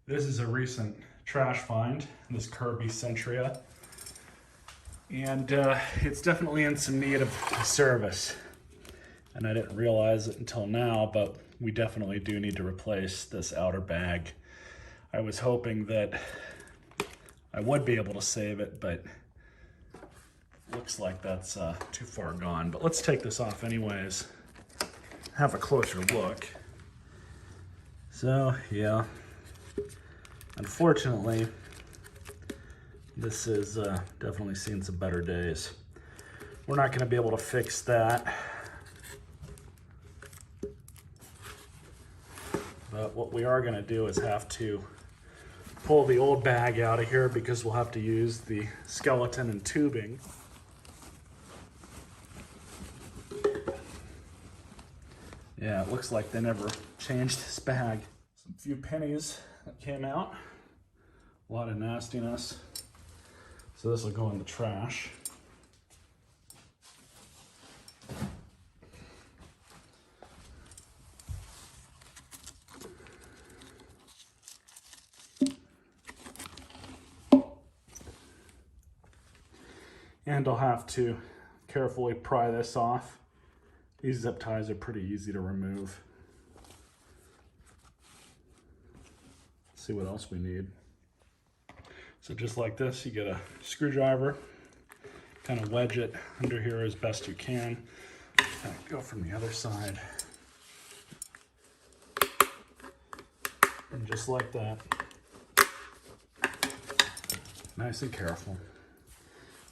This is a recent trash find, this Kirby Sentria. And it's definitely in some need of service. And I didn't realize it until now, but we definitely do need to replace this outer bag. I was hoping that I would be able to save it, but looks like that's too far gone. But let's take this off anyways, have a closer look. So yeah, unfortunately, this has definitely seen some better days. We're not going to be able to fix that. But what we are going to do is have to pull the old bag out of here because we'll have to use the skeleton and tubing. Yeah, it looks like they never changed this bag. Some few pennies that came out. A lot of nastiness. So this will go in the trash. And I'll have to carefully pry this off. These zip ties are pretty easy to remove. Let's see what else we need. So just like this, you get a screwdriver, kind of wedge it under here as best you can. Kind of go from the other side. And just like that. Nice and careful.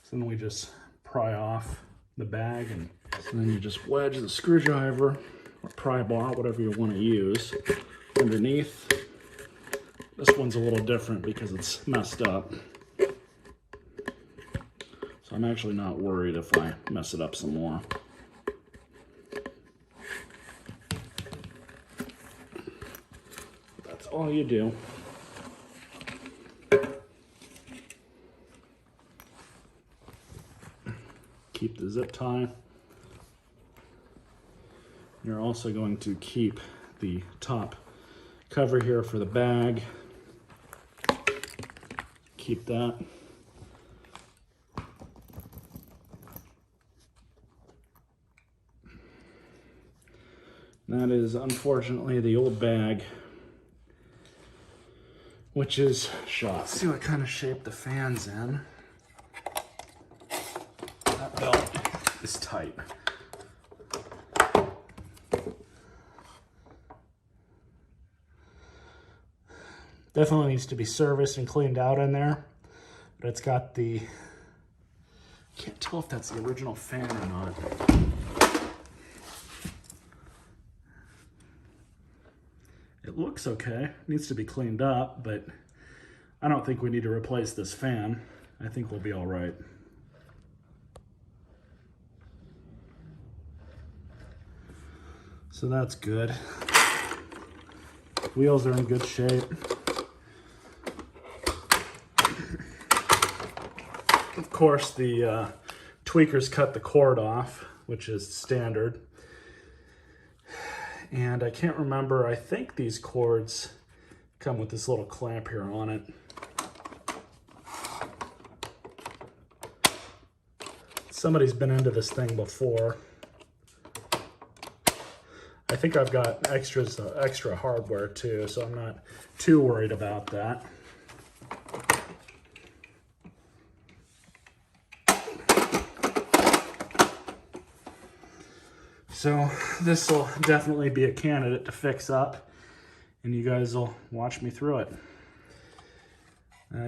So then we just pry off the bag, and so then you just wedge the screwdriver or pry bar, whatever you want to use, underneath. This one's a little different because it's messed up. So I'm actually not worried if I mess it up some more. That's all you do. Keep the zip tie. You're also going to keep the top cover here for the bag. Keep that. That is unfortunately the old bag, which is shot. Let's see what kind of shape the fan's in. That belt is tight. Definitely needs to be serviced and cleaned out in there, but it's got the, can't tell if that's the original fan or not. It looks okay, needs to be cleaned up, but I don't think we need to replace this fan. I think we'll be all right. So that's good. Wheels are in good shape. Of course, the tweakers cut the cord off, which is standard. And I can't remember, I think these cords come with this little clamp here on it. Somebody's been into this thing before. I think I've got extra hardware too, so I'm not too worried about that. So this will definitely be a candidate to fix up, and you guys will watch me through it.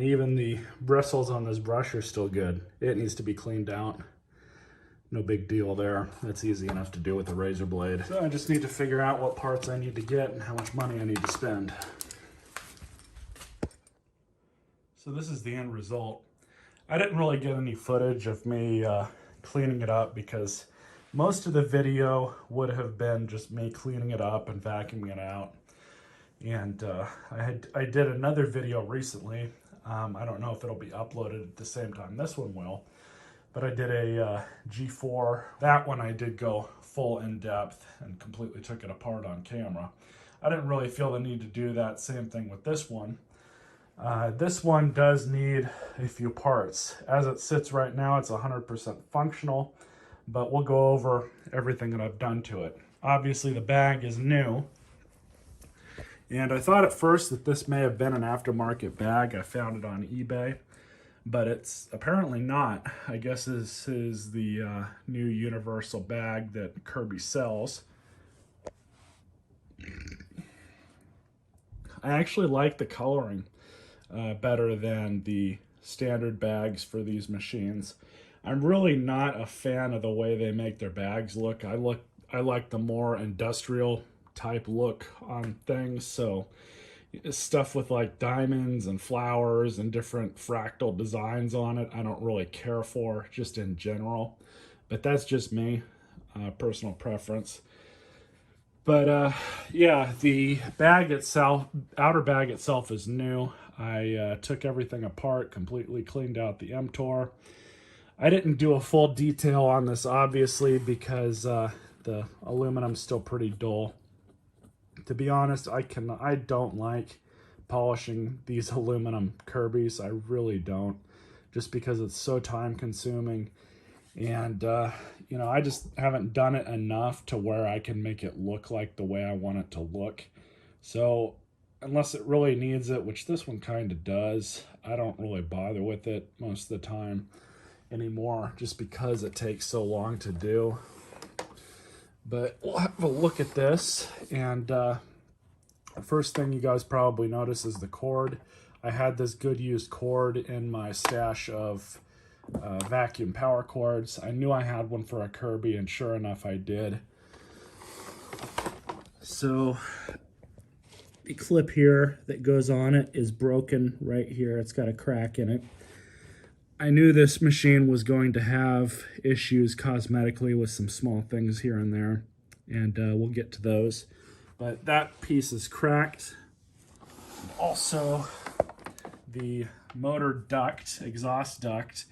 Even the bristles on this brush are still good. It needs to be cleaned out. No big deal there. That's easy enough to do with a razor blade. So I just need to figure out what parts I need to get and how much money I need to spend. So this is the end result. I didn't really get any footage of me cleaning it up because most of the video would have been just me cleaning it up and vacuuming it out. And I did another video recently. I don't know if it'll be uploaded at the same time this one will, but I did a G4. That one I did go full in depth and completely took it apart on camera. I didn't really feel the need to do that same thing with this one. This one does need a few parts. As it sits right now, it's 100% functional, but we'll go over everything that I've done to it. Obviously, the bag is new, and I thought at first that this may have been an aftermarket bag. I found it on eBay, but it's apparently not. I guess this is the new universal bag that Kirby sells. I actually like the coloring better than the standard bags for these machines. I'm really not a fan of the way they make their bags look. I like the more industrial type look on things. So stuff with like diamonds and flowers and different fractal designs on it, I don't really care for, just in general. But that's just me, personal preference. But yeah, the bag itself, outer bag itself is new. I took everything apart, completely cleaned out the mTOR. I didn't do a full detail on this, obviously, because the aluminum's still pretty dull. To be honest, I don't like polishing these aluminum Kirbys. I really don't, just because it's so time consuming. And, you know, I just haven't done it enough to where I can make it look like the way I want it to look. So unless it really needs it, which this one kind of does, I don't really bother with it most of the time anymore, just because it takes so long to do. But we'll have a look at this. And the first thing you guys probably notice is the cord. I had this good used cord in my stash of vacuum power cords. I knew I had one for a Kirby, and sure enough I did. So the clip here that goes on it is broken right here. It's got a crack in it. I knew this machine was going to have issues cosmetically with some small things here and there, and we'll get to those. But that piece is cracked. Also, the motor duct, exhaust duct,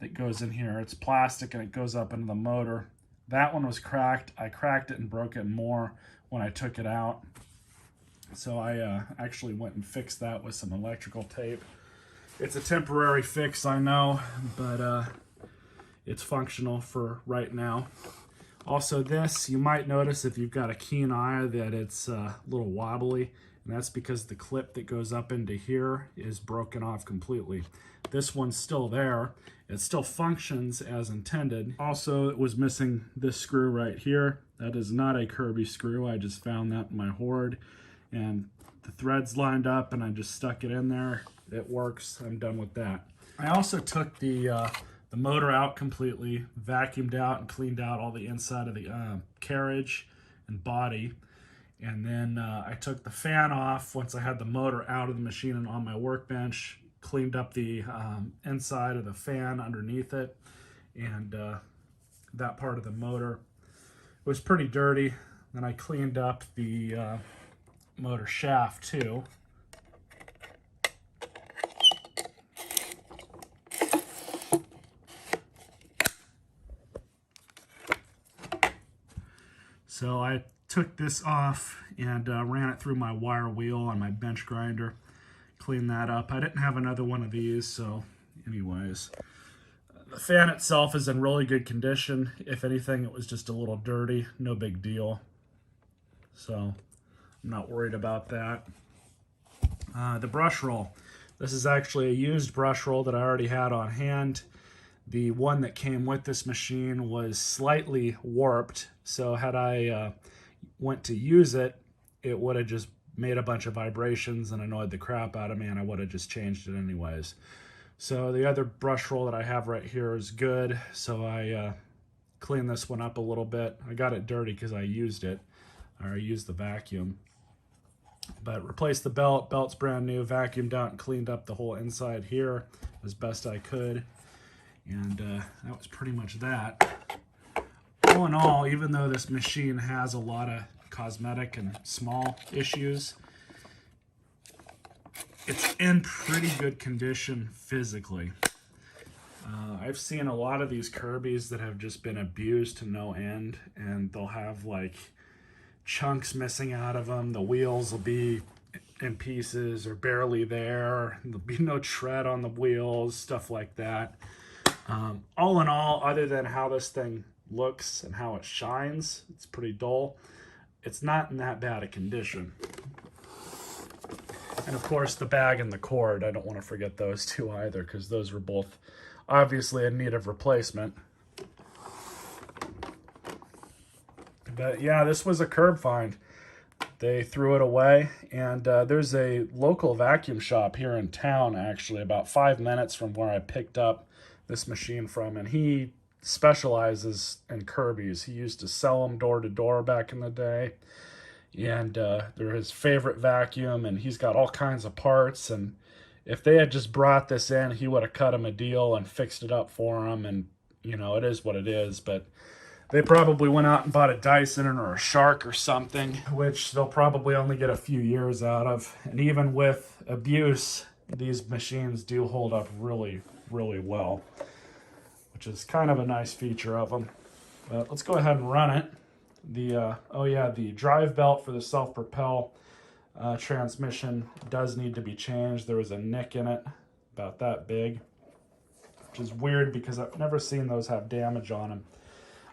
that goes in here. It's plastic and it goes up into the motor. That one was cracked. I cracked it and broke it more when I took it out. So I actually went and fixed that with some electrical tape. It's a temporary fix, I know, but it's functional for right now. Also this, you might notice if you've got a keen eye that it's a little wobbly, and that's because the clip that goes up into here is broken off completely. This one's still there. It still functions as intended. Also, it was missing this screw right here. That is not a Kirby screw. I just found that in my hoard, and the threads lined up and I just stuck it in there. It works. I'm done with that. I also took the motor out completely, vacuumed out and cleaned out all the inside of the carriage and body. And then I took the fan off once I had the motor out of the machine and on my workbench, cleaned up the inside of the fan underneath it, and that part of the motor. It was pretty dirty. Then I cleaned up the motor shaft too. So I took this off and ran it through my wire wheel on my bench grinder, cleaned that up. I didn't have another one of these, so anyways. The fan itself is in really good condition. If anything, it was just a little dirty, no big deal. So I'm not worried about that. The brush roll. This is actually a used brush roll that I already had on hand. The one that came with this machine was slightly warped, so had I went to use it, it would have just made a bunch of vibrations and annoyed the crap out of me, and I would have just changed it anyways. So the other brush roll that I have right here is good, so I cleaned this one up a little bit. I got it dirty because I used it, or I used the vacuum. But replaced the belt. Belt's brand new, vacuumed out and cleaned up the whole inside here as best I could. And that was pretty much that. All in all, even though this machine has a lot of cosmetic and small issues, it's in pretty good condition physically. I've seen a lot of these Kirbys that have just been abused to no end, and they'll have like chunks missing out of them. The wheels will be in pieces or barely there. There'll be no tread on the wheels, stuff like that. All in all, other than how this thing looks and how it shines, it's pretty dull. It's not in that bad a condition. And of course, the bag and the cord, I don't want to forget those two either, because those were both obviously in need of replacement. But yeah, this was a curb find. They threw it away, and there's a local vacuum shop here in town, actually, about 5 minutes from where I picked up this machine from, and he specializes in Kirby's. He used to sell them door to door back in the day, and they're his favorite vacuum, and he's got all kinds of parts, and if they had just brought this in, he would have cut him a deal and fixed it up for him, and you know, it is what it is. But they probably went out and bought a Dyson or a Shark or something, which they'll probably only get a few years out of. And even with abuse, these machines do hold up really, really well, which is kind of a nice feature of them. But let's go ahead and run it. The drive belt for the self-propel transmission does need to be changed. There was a nick in it about that big, which is weird because I've never seen those have damage on them.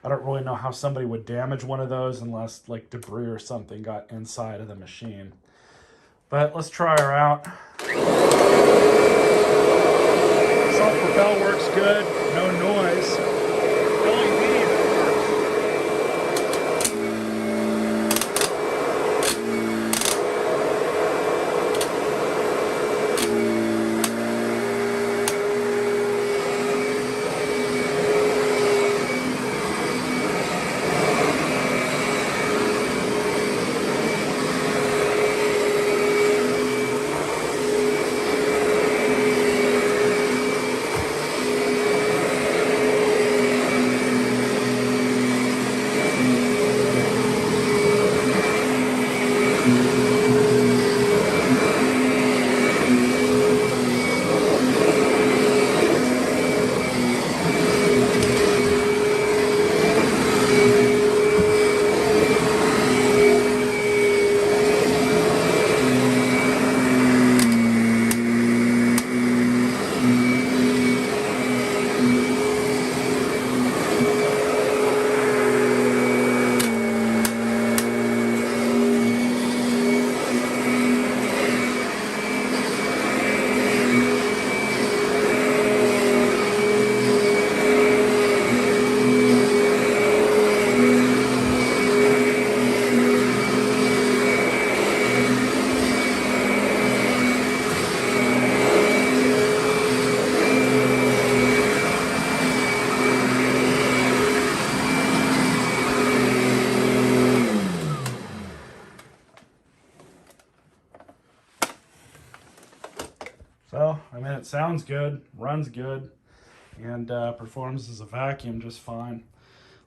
I don't really know how somebody would damage one of those unless like debris or something got inside of the machine. But let's try her out. Self-propel works good, no noise. LED works. So, I mean, it sounds good, runs good, and performs as a vacuum just fine.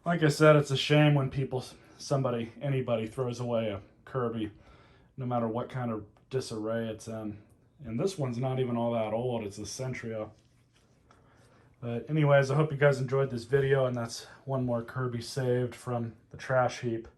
Like I said, it's a shame when anybody throws away a Kirby, no matter what kind of disarray it's in. And this one's not even all that old, it's a Sentria. But anyways, I hope you guys enjoyed this video, and that's one more Kirby saved from the trash heap.